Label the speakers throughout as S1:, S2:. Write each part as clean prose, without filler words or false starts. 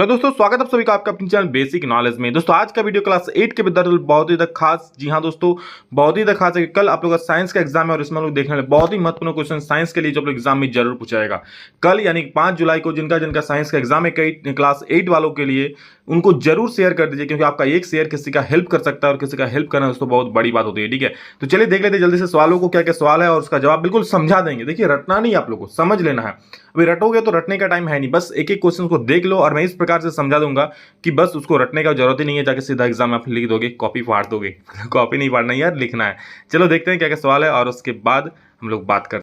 S1: तो दोस्तों स्वागत है आप सभी का आपका अपने चैनल बेसिक नॉलेज में। दोस्तों आज का वीडियो क्लास 8 के विद्यार्थी बहुत ही खास, जी हाँ दोस्तों, बहुत ही खास है कि कल आप लोग का साइंस का एग्जाम है और इसमें लोग देखने वाले बहुत ही महत्वपूर्ण क्वेश्चन साइंस के लिए जो आप लोग एग्जाम में जरूर पूछा जाएगा। कल यानी 5 जुलाई को जिनका साइंस का एग्जाम है क्लास 8 वालों के लिए, उनको जरूर शेयर कर दीजिए, क्योंकि आपका एक शेयर किसी का हेल्प कर सकता है और किसी का हेल्प करना दोस्तों बहुत बड़ी बात होती है। ठीक है, तो चलिए देख लेते हैं जल्दी से सवालों को, क्या क्या सवाल है और उसका जवाब बिल्कुल समझा देंगे। देखिए रटना नहीं, आप लोग को समझ लेना है। अभी रटोगे तो रटने का टाइम है नहीं, बस एक एक क्वेश्चन को देख लो और मैं इस प्रकार से समझा दूंगा कि बस उसको रटने का जरूरत ही नहीं है, जाके सीधा एग्जाम में आप लिख दोगे, कॉपी फाड़ दोगे। कॉपी नहीं फाड़ना यार, लिखना है। चलो देखते हैं क्या क्या सवाल है और उसके बाद हम लोग बात करते हैं।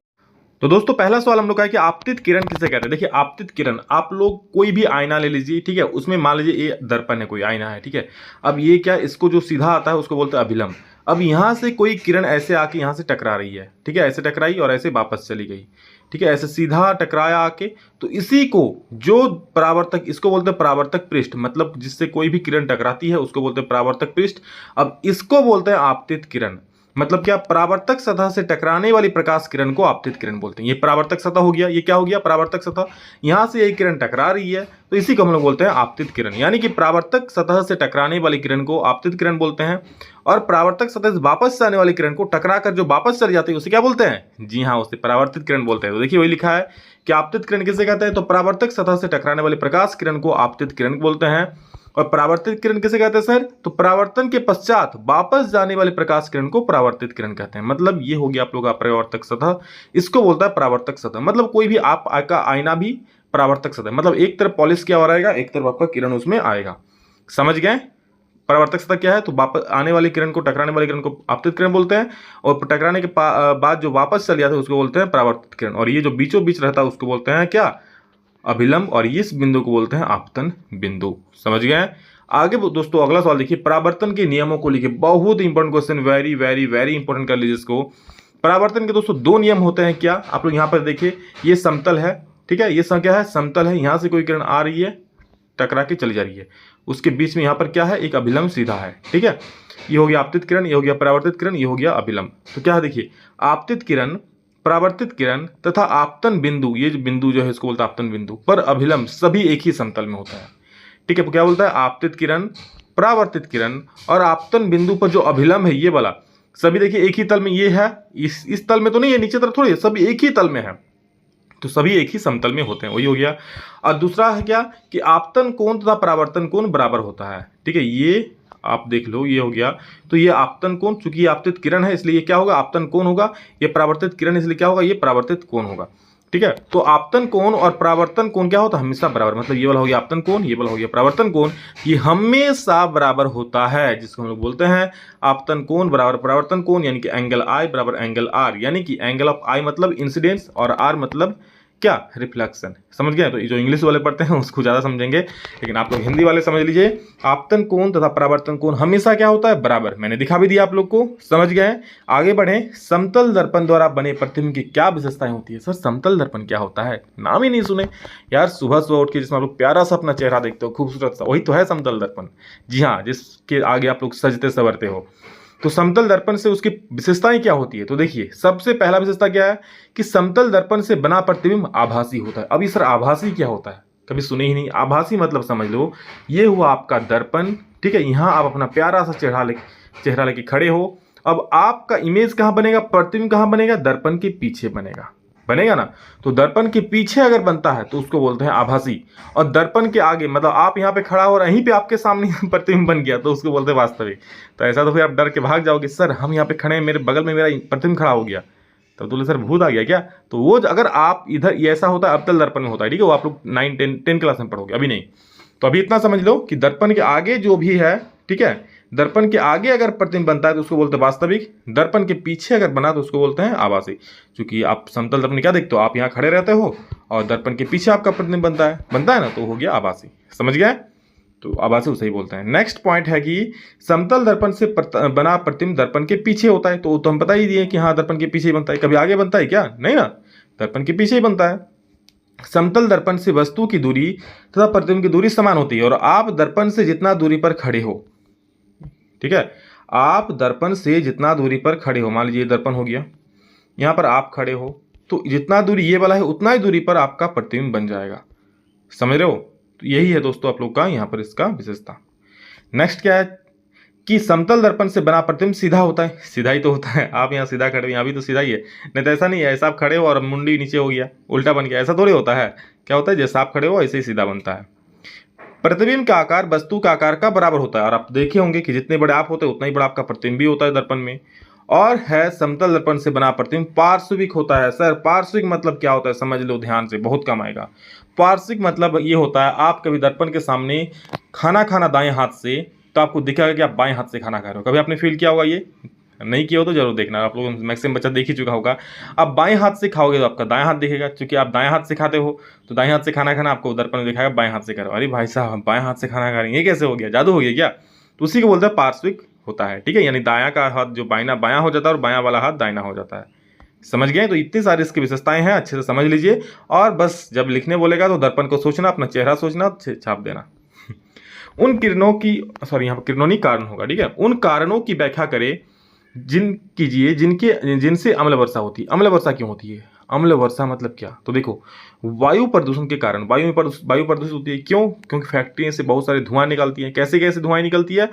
S1: तो दोस्तों पहला सवाल हम लोग का है कि आपतित किरण किसे कहते हैं। देखिए आपतित किरण, आप लोग कोई भी आईना ले लीजिए, ठीक है, उसमें मान लीजिए ये दर्पण है, कोई आईना है, ठीक है। अब ये क्या, इसको जो सीधा आता है उसको बोलते हैं अभिलंब। अब यहां से कोई किरण ऐसे आके यहां से टकरा रही है, ठीक है, ऐसे टकराई और ऐसे वापस चली गई, ठीक है, ऐसे सीधा टकराया आके, तो इसी को जो परावर्तक, इसको बोलते हैं परावर्तक पृष्ठ, मतलब जिससे कोई भी किरण टकराती है उसको बोलते हैं परावर्तक पृष्ठ। अब इसको बोलते हैं आपतित किरण, मतलब क्या, परावर्तक सतह से टकराने वाली प्रकाश किरण को आपतित किरण बोलते हैं। ये परावर्तक सतह हो गया, ये क्या हो गया, परावर्तक सतह, यहां से ये किरण टकरा रही है तो इसी को हम लोग बोलते हैं आपतित किरण। यानी कि परावर्तक सतह से टकराने वाली किरण को आपतित किरण बोलते हैं, और परावर्तक सतह से वापस से आने वाली किरण को टकरा कर जो वापस चली जाती है उसे क्या बोलते हैं, जी हाँ, उसे परावर्तित किरण बोलते हैं। तो देखिए वही लिखा है कि आपतित किरण किसे कहते हैं, तो परावर्तक सतह से टकराने वाली प्रकाश किरण को आपतित किरण बोलते हैं। और परावर्तित किरण किसे कहते हैं सर, तो परावर्तन के पश्चात वापस जाने वाली प्रकाश किरण को परावर्तित किरण कहते हैं। मतलब ये हो गया आप लोग का परावर्तक सतह, इसको बोलता है परावर्तक सतह। मतलब कोई भी आपका आईना भी परावर्तक सतह, मतलब एक तरफ पॉलिश किया हुआ रहेगा, एक तरफ आपका किरण उसमें आएगा। समझ गए, परावर्तक सतह क्या है, तो वापस आने वाली किरण को, टकराने वाली किरण को आपतित किरण बोलते हैं, और टकराने के बाद जो वापस चली जाती है उसको बोलते हैं परावर्तित किरण, और ये जो बीचों बीच रहता है उसको बोलते हैं क्या, अभिलंब, और इस बिंदु को बोलते हैं आपतन बिंदु। समझ गए। आगे दोस्तों अगला सवाल देखिए, परावर्तन के नियमों को लिखिए। बहुत important question, very very very important, कर लीजिए इसको। परावर्तन के दोस्तों दो नियम होते हैं, क्या, आप लोग यहाँ पर देखिए, ये समतल है, ठीक है, ये क्या है, समतल है, यहाँ से कोई किरण आ रही है, टकरा के चली जा रही है, उसके बीच में यहाँ पर क्या है, एक अभिलंब सीधा है, ठीक है। ये हो गया आपतित किरण, ये हो गया परावर्तित किरण, ये हो गया अभिलंब। तो क्या है देखिए, आपतित किरण, परावर्तित किरण तथा आपतन बिंदु, ये जो बिंदु जो है इसको बोलता है आपतन बिंदु, पर अभिलंब सभी एक ही समतल में होता है, ठीक है। क्या बोलता है, आपतित किरण, परावर्तित किरण और आपतन बिंदु पर जो अभिलंब है ये वाला, सभी देखिए एक ही तल में, ये है, इस तल में तो नहीं है, नीचे तरफ थोड़ी है, सभी एक ही तल में है, तो सभी एक ही समतल में होते हैं, वही हो गया। और दूसरा है क्या, कि आपतन कोण तथा परावर्तन कोण बराबर होता है, ठीक है, ये आप देख लो, ये हो गया। तो ये आपतन कोण, चूंकि ये आपतित किरण है इसलिए ये क्या होगा, आपतन कोण होगा, ये परावर्तित किरण इसलिए क्या होगा, ये परावर्तित कोण होगा, ठीक है। तो आपतन कोण और परावर्तन कोण क्या होता है, हमेशा बराबर, मतलब ये वाला हो गया आपतन कोण, ये वाला हो गया परावर्तन कोण, ये हमेशा बराबर होता है, जिसको हम लोग बोलते हैं आपतन कोण बराबर परावर्तन कोण, यानी कि एंगल आई बराबर एंगल आर, यानी कि एंगल ऑफ आई मतलब इंसिडेंस और आर मतलब क्या, रिफ्लेक्शन। समझ गए। तो जो इंग्लिश वाले पढ़ते हैं उसको ज़्यादा समझेंगे, लेकिन आप लोग हिंदी वाले समझ लीजिए, आपतन कोण तथा परावर्तन कोण हमेशा क्या होता है, बराबर। मैंने दिखा भी दिया आप लोग को, समझ गए। आगे बढ़े, समतल दर्पण द्वारा बने प्रतिबिंब की क्या विशेषताएं होती है। सर समतल दर्पण क्या होता है, नाम ही नहीं सुने यार। सुबह सुबह उठ के जिसमें आप लोग प्यारा सा अपना चेहरा देखते हो, खूबसूरत सा, वही तो है समतल दर्पण। जी हाँ, जिसके आगे आप लोग सजते संवरते हो। तो समतल दर्पण से उसकी विशेषताएं क्या होती है, तो देखिए सबसे पहला विशेषता क्या है कि समतल दर्पण से बना प्रतिबिंब आभासी होता है। अभी सर आभासी क्या होता है, कभी सुने ही नहीं। आभासी मतलब समझ लो, ये हुआ आपका दर्पण, ठीक है, यहां आप अपना प्यारा सा चेहरा लेके खड़े हो। अब आपका इमेज कहां बनेगा, प्रतिबिंब कहां बनेगा, दर्पण के पीछे बनेगा ना। तो दर्पण के पीछे अगर बनता है तो उसको बोलते हैं आभासी, और दर्पण के आगे मतलब आप यहाँ पे खड़ा हो रहे, यहीं पे आपके सामने प्रतिबिंब बन गया तो उसको बोलते हैं वास्तविक। तो ऐसा तो फिर आप डर के भाग जाओगे, सर हम यहाँ पे खड़े हैं, मेरे बगल में मेरा प्रतिबिंब खड़ा हो गया, तब तो बोले सर भूत आ गया क्या। तो वो अगर आप इधर, ये ऐसा होता है अवतल दर्पण में होता है, ठीक है, वो आप लोग 9, 10 क्लास में पढ़ोगे, अभी नहीं। तो अभी इतना समझ लो कि दर्पण के आगे जो भी है, ठीक है, दर्पण के आगे अगर प्रतिबिंब बनता है तो उसको बोलते हैं वास्तविक, दर्पण के पीछे अगर बना तो उसको बोलते हैं आभासी। क्योंकि आप समतल दर्पण क्या देखते हो, आप यहाँ खड़े रहते हो और दर्पण के पीछे आपका प्रतिबिंब बनता है ना, तो हो गया आभासी। समझ गए, तो आभासी उसे ही बोलते हैं। नेक्स्ट पॉइंट है कि समतल दर्पण से बना प्रतिबिंब दर्पण के पीछे होता है, तो हम बता ही दिए कि हाँ दर्पण के पीछे ही बनता है, कभी आगे बनता है क्या, नहीं ना, दर्पण के पीछे ही बनता है। समतल दर्पण से वस्तु की दूरी तथा प्रतिबिंब की दूरी समान होती है, और आप दर्पण से जितना दूरी पर खड़े हो, ठीक है, आप दर्पण से जितना दूरी पर खड़े हो, मान लीजिए दर्पण हो गया, यहां पर आप खड़े हो, तो जितना दूरी ये वाला है उतना ही दूरी पर आपका प्रतिबिंब बन जाएगा। समझ रहे हो। तो यही है दोस्तों आप लोग का यहाँ पर इसका विशेषता। नेक्स्ट क्या है कि समतल दर्पण से बना प्रतिबिंब सीधा होता है। सीधा ही तो होता है, आप यहाँ सीधा खड़े हो, यहाँ भी तो सीधा ही है, नहीं तो ऐसा नहीं है ऐसा आप खड़े हो और मुंडी नीचे हो गया, उल्टा बन गया, ऐसा थोड़ी होता है। क्या होता है, जैसा आप खड़े हो ऐसे ही सीधा बनता है। प्रतिबिंब का आकार वस्तु का आकार का बराबर होता है, और आप देखे होंगे कि जितने बड़े आप होते हैं उतना ही बड़ा आपका प्रतिबिंब भी होता है दर्पण में। और है समतल दर्पण से बना प्रतिबिंब पार्श्विक होता है। सर पार्श्विक मतलब क्या होता है, समझ लो ध्यान से, बहुत कम आएगा। पार्श्विक मतलब ये होता है, आप कभी दर्पण के सामने खाना दाएं हाथ से, तो आपको दिखेगा कि आप बाएं हाथ से खाना खा रहे हो। कभी आपने फील किया होगा, ये नहीं किया हो तो जरूर देखना, आप लोग मैक्सिमम बच्चा देख ही चुका होगा। आप बाएं हाथ से खाओगे तो आपका दाएं हाथ दिखेगा, क्योंकि आप दाएं हाथ से खाते हो, तो दाएं हाथ से खाना खाना आपको दर्पण में दिखाएगा बाएं हाथ से करो। अरे भाई साहब हम बाएं हाथ से खाना खा रहे हैं, ये कैसे हो गया, जादू हो गया क्या? तो उसी को बोलते हैं पार्श्विक होता है, ठीक है। यानी दायां का हाथ जो बायां हो जाता है और बायां वाला हाथ दाहिना हो जाता है। समझ गए? तो इतनी सारी इसकी विशेषताएं हैं, अच्छे से समझ लीजिए। और बस जब लिखने बोलेगा तो दर्पण को सोचना, अपना चेहरा सोचना, छाप देना। उन किरणों की, सॉरी यहाँ पर किरणों नहीं कारण होगा, ठीक है। उन कारणों की व्याख्या करें जिनसे अम्ल वर्षा होती है। अम्ल वर्षा क्यों होती है? अम्ल वर्षा मतलब क्या? तो देखो, वायु प्रदूषण के कारण वायु प्रदूषित होती है। क्यों? क्योंकि फैक्ट्रियों से बहुत सारे धुआं निकलती हैं। कैसे कैसे धुआं निकलती है?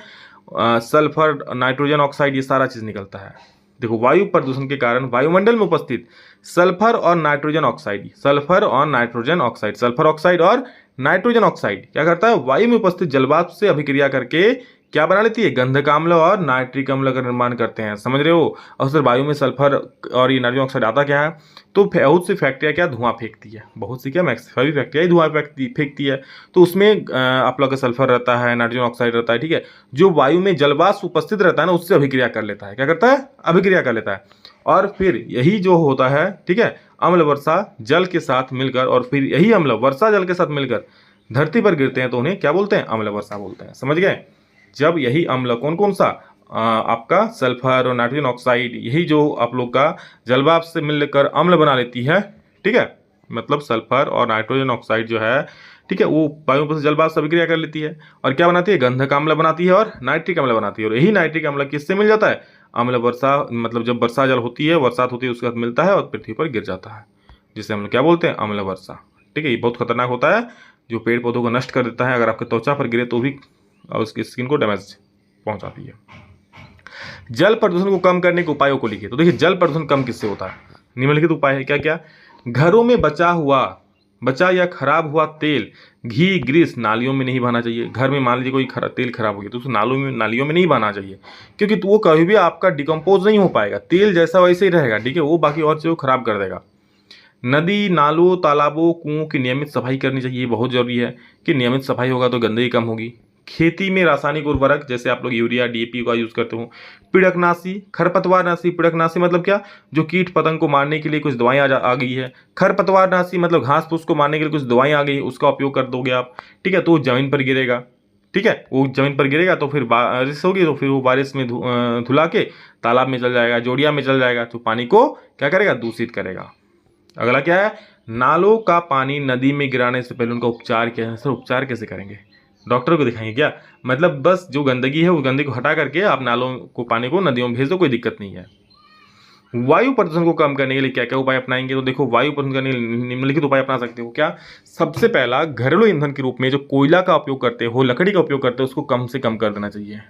S1: सल्फर, नाइट्रोजन ऑक्साइड, ये सारा चीज निकलता है। देखो, वायु प्रदूषण के कारण वायुमंडल में उपस्थित सल्फर और नाइट्रोजन ऑक्साइड, सल्फर ऑक्साइड और नाइट्रोजन ऑक्साइड क्या करता है, वायु में उपस्थित जलवाष्प से अभिक्रिया करके क्या बना लेती है, गंधक अम्ल और नाइट्रिक अम्ल का निर्माण करते हैं। समझ रहे हो? और सर वायु में सल्फर और ये नाइट्रोजन ऑक्साइड आता क्या है, तो बहुत सी फैक्ट्रियाँ क्या धुआं फेंकती है, बहुत सी क्या सभी फैक्ट्रियाँ ही धुआं फेंकती है। तो उसमें आप लोग का सल्फर रहता है, नाइट्रोजन ऑक्साइड रहता है, ठीक है। जो वायु में जलवाष्प उपस्थित रहता है ना, उससे अभिक्रिया कर लेता है। क्या करता है? अभिक्रिया कर लेता है। और फिर यही जो होता है, ठीक है, अम्ल वर्षा जल के साथ मिलकर, और फिर यही अम्ल वर्षा जल के साथ मिलकर धरती पर गिरते हैं, तो उन्हें क्या बोलते हैं? अम्ल वर्षा बोलते हैं। समझ गए? जब यही अम्ल कौन कौन सा, आपका सल्फर और नाइट्रोजन ऑक्साइड, यही जो आप लोग का जलवाष्प से मिलकर अम्ल बना लेती है, ठीक है, मतलब सल्फर और नाइट्रोजन ऑक्साइड जो है, ठीक है, वो वायु में जलवाष्प से अभिक्रिया कर लेती है और क्या बनाती है, गंधक अम्ल बनाती है और नाइट्रिक अम्ल बनाती है। और यही नाइट्रिक अम्ल किससे मिल जाता है? अम्ल वर्षा, मतलब जब वर्षा जल होती है, बरसात होती है, उसके साथ मिलता है और पृथ्वी पर गिर जाता है, जिसे हम लोग क्या बोलते हैं? अम्ल वर्षा। ठीक है, ये बहुत खतरनाक होता है, जो पेड़ पौधों को नष्ट कर देता है। अगर आपके त्वचा पर गिरे तो भी उसकी स्किन को डैमेज पहुंचाती है। जल प्रदूषण को कम करने के उपायों को लिखिए। तो देखिए, जल प्रदूषण कम किससे होता है? निम्नलिखित उपाय है। क्या क्या? घरों में बचा या खराब हुआ तेल, घी, ग्रीस नालियों में नहीं बहना चाहिए। घर में मान लीजिए कोई तेल खराब हो गया तो उसे नालियों में नहीं बहना चाहिए, क्योंकि तो वो कभी भी आपका डिकम्पोज नहीं हो पाएगा। तेल जैसा वैसे ही रहेगा, ठीक है, वो बाकी और चीज़ों को खराब कर देगा। नदी, नालों, तालाबों, कुओं की नियमित सफाई करनी चाहिए। बहुत जरूरी है कि नियमित सफाई होगा तो गंदगी कम होगी। खेती में रासायनिक उर्वरक, जैसे आप लोग यूरिया, डीएपी का यूज करते हो। पिड़कनाशी, खरपतवारनाशी। पिड़कनाशी मतलब क्या? जो कीट पतंग को मारने के लिए कुछ दवाएं आ गई है। खरपतवारनाशी मतलब घास फूस को मारने के लिए कुछ दवाएं आ गई, उसका उपयोग कर दोगे आप, ठीक है, तो वो जमीन पर गिरेगा। ठीक है, वो जमीन पर गिरेगा तो फिर बारिश होगी, तो फिर वो बारिश में धुला के तालाब में चल जाएगा, जोड़िया में चल जाएगा, तो पानी को क्या करेगा? दूषित करेगा। अगला क्या है? नालों का पानी नदी में गिराने से पहले उनका उपचार क्या है? सर उपचार कैसे करेंगे? डॉक्टर को दिखाएंगे क्या? मतलब बस जो गंदगी है, वो गंदगी को हटा करके आप नालों को, पानी को नदियों में भेज दो, कोई दिक्कत नहीं है। वायु प्रदूषण को कम करने के लिए क्या क्या उपाय अपनाएंगे? तो देखो, वायु प्रदूषण करने के लिए निम्नलिखित उपाय अपना सकते हो। क्या? सबसे पहला, घरेलू ईंधन के रूप में जो कोयला का उपयोग करते हो, लकड़ी का उपयोग करते हो, उसको कम से कम कर देना चाहिए।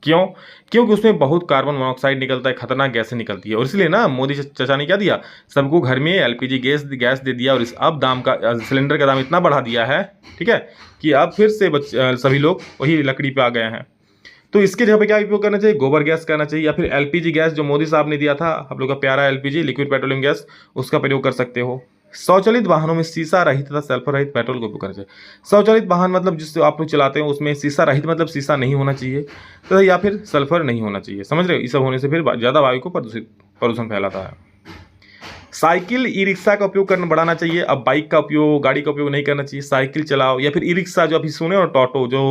S1: क्यों? क्योंकि उसमें बहुत कार्बन मोनोऑक्साइड निकलता है, खतरनाक गैसें निकलती है। और इसलिए ना मोदी चाचा ने क्या दिया, सबको घर में एलपीजी गैस दे दिया। और अब सिलेंडर का दाम इतना बढ़ा दिया है, ठीक है, कि अब फिर से सभी लोग वही लकड़ी पे आ गए हैं। तो इसके जगह पे क्या उपयोग करना चाहिए? गोबर गैस करना चाहिए, या फिर एलपीजी गैस जो मोदी साहब ने दिया था आप लोग का प्यारा एलपीजी, लिक्विड पेट्रोलियम गैस, उसका प्रयोग कर सकते हो। स्वचालित वाहनों में शीशा रहित तथा सल्फर रहित पेट्रोल का उपयोग करना चाहिए। स्वचालित वाहन मतलब जिससे आप लोग चलाते हो उसमें शीशा रहित मतलब शीशा नहीं होना चाहिए, तो या फिर सल्फर नहीं होना चाहिए। समझ रहे हो? ये सब होने से फिर ज़्यादा वायु को प्रदूषण फैलाता है। साइकिल, ई रिक्शा का उपयोग करना बढ़ाना चाहिए। अब बाइक का उपयोग, गाड़ी का उपयोग नहीं करना चाहिए। साइकिल चलाओ, या फिर ई रिक्शा जो अभी सुने, और टोटो जो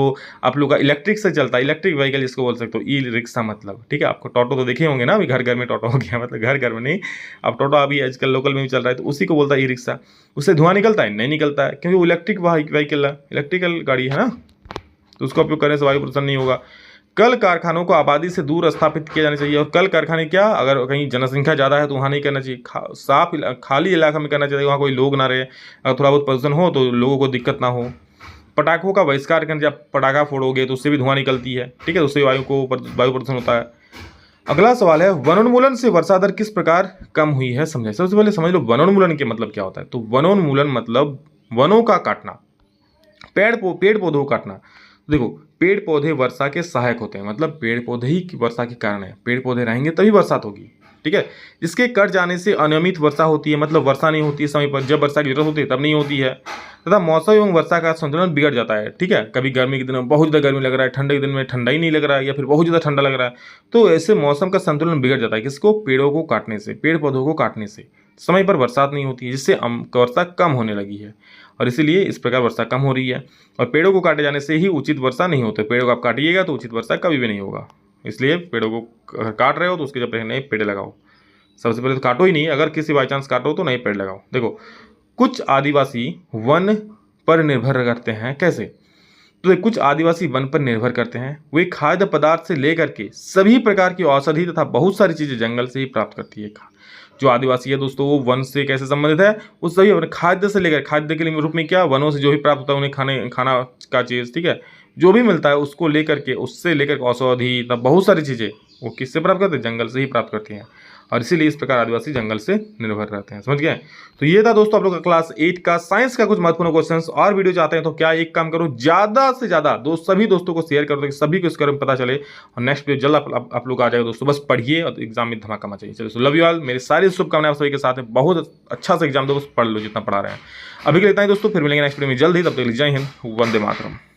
S1: आप लोग का इलेक्ट्रिक से चलता है, इलेक्ट्रिक व्हीकल जिसको बोल सकते हो, ई रिक्शा मतलब, ठीक है। आपको टोटो तो देखे होंगे ना, अभी घर घर में टोटो हो गया, मतलब घर घर में नहीं, अब टोटो अभी आजकल लोकल में भी चल रहा है, तो उसी को बोलता है ई रिक्शा। उससे धुआं निकलता है? नहीं निकलता है, क्योंकि वो इलेक्ट्रिक व्हीकल है, इलेक्ट्रिकल गाड़ी है ना, तो उसका उपयोग करने से वायु प्रदूषण नहीं होगा। कल कारखानों को आबादी से दूर स्थापित किया जाना चाहिए। और कल कारखाने क्या, अगर कहीं जनसंख्या ज़्यादा है तो वहाँ नहीं करना चाहिए, साफ खाली इलाका में करना चाहिए, वहाँ कोई लोग ना रहे। अगर थोड़ा बहुत प्रदूषण हो तो लोगों को दिक्कत ना हो। पटाखों का बहिष्कार करें, जब पटाखा फोड़ोगे तो उससे भी धुआं निकलती है, ठीक है, उससे वायु प्रदूषण होता है। अगला सवाल है वनोन्मूलन से वर्षा दर किस प्रकार कम हुई है, समझे। सबसे पहले समझ लो वनोन्मूलन के मतलब क्या होता है। तो वनोन्मूलन मतलब वनों का काटना, पेड़ पौधों को काटना। देखो पेड़ पौधे वर्षा के सहायक होते हैं, मतलब पेड़ पौधे ही वर्षा के कारण है, पेड़ पौधे रहेंगे तभी बरसात होगी, ठीक है। इसके कट जाने से अनियमित वर्षा होती है, मतलब वर्षा नहीं होती है समय पर, जब वर्षा की जरूरत होती है तब नहीं होती है, तथा मौसम एवं वर्षा का संतुलन बिगड़ जाता है, ठीक है। कभी गर्मी के दिन में बहुत ज़्यादा गर्मी लग रहा है, ठंडे के दिन में ठंडा ही नहीं लग रहा है, या फिर बहुत ज़्यादा ठंडा लग रहा है, तो ऐसे मौसम का संतुलन बिगड़ जाता है। किसको? पेड़ों को काटने से, पेड़ पौधों को काटने से समय पर बरसात नहीं होती है, जिससे वर्षा कम होने लगी है, और इसीलिए इस प्रकार वर्षा कम हो रही है। और पेड़ों को काटे जाने से ही उचित वर्षा नहीं होती, पेड़ों को आप काटिएगा तो उचित वर्षा कभी भी नहीं होगा। इसलिए पेड़ों को काट रहे हो तो उसके जगह नए पेड़ लगाओ। सबसे पहले तो काटो ही नहीं, अगर किसी बाई चांस काटो तो नए पेड़ लगाओ। देखो कुछ आदिवासी वन पर निर्भर करते हैं, कैसे? तो कुछ आदिवासी वन पर निर्भर करते हैं, वे खाद्य पदार्थ से लेकर के सभी प्रकार की औषधि तथा बहुत सारी चीजें जंगल से ही प्राप्त करती है। जो आदिवासी है दोस्तों वो वन से कैसे संबंधित है, वो सभी अपने खाद्य से लेकर, खाद्य के रूप में क्या, वनों से जो भी प्राप्त होता है उन्हें खाना का चीज़, ठीक है, जो भी मिलता है उसको लेकर के, उससे लेकर औषधि तब बहुत सारी चीज़ें वो किससे प्राप्त करते हैं? जंगल से ही प्राप्त करती हैं, और इसीलिए इस प्रकार आदिवासी जंगल से निर्भर रहते हैं। समझ गए? तो ये था दोस्तों आप लोग का क्लास 8 का साइंस का कुछ महत्वपूर्ण क्वेश्चंस। और वीडियो चाहते हैं तो क्या एक काम करो, ज़्यादा से ज़्यादा सभी दोस्तों को शेयर करो ताकि सभी को इसके बारे में पता चले, और नेक्स्ट वीडियो जल्द आप लोग आ जाएगा दोस्तों। बस पढ़िए और एग्जाम में धमाका मचाइए। चलो, सो लव यू ऑल, मेरी सारी शुभकामनाएं आप सभी के साथ है। बहुत अच्छा से एग्जाम दो, बस पढ़ लो जितना पढ़ा रहे हैं। अभी के लिए इतना ही दोस्तों, फिर मिलेंगे नेक्स्ट वीडियो में जल्द ही, तब तक जय हिंद, वंदे मातरम।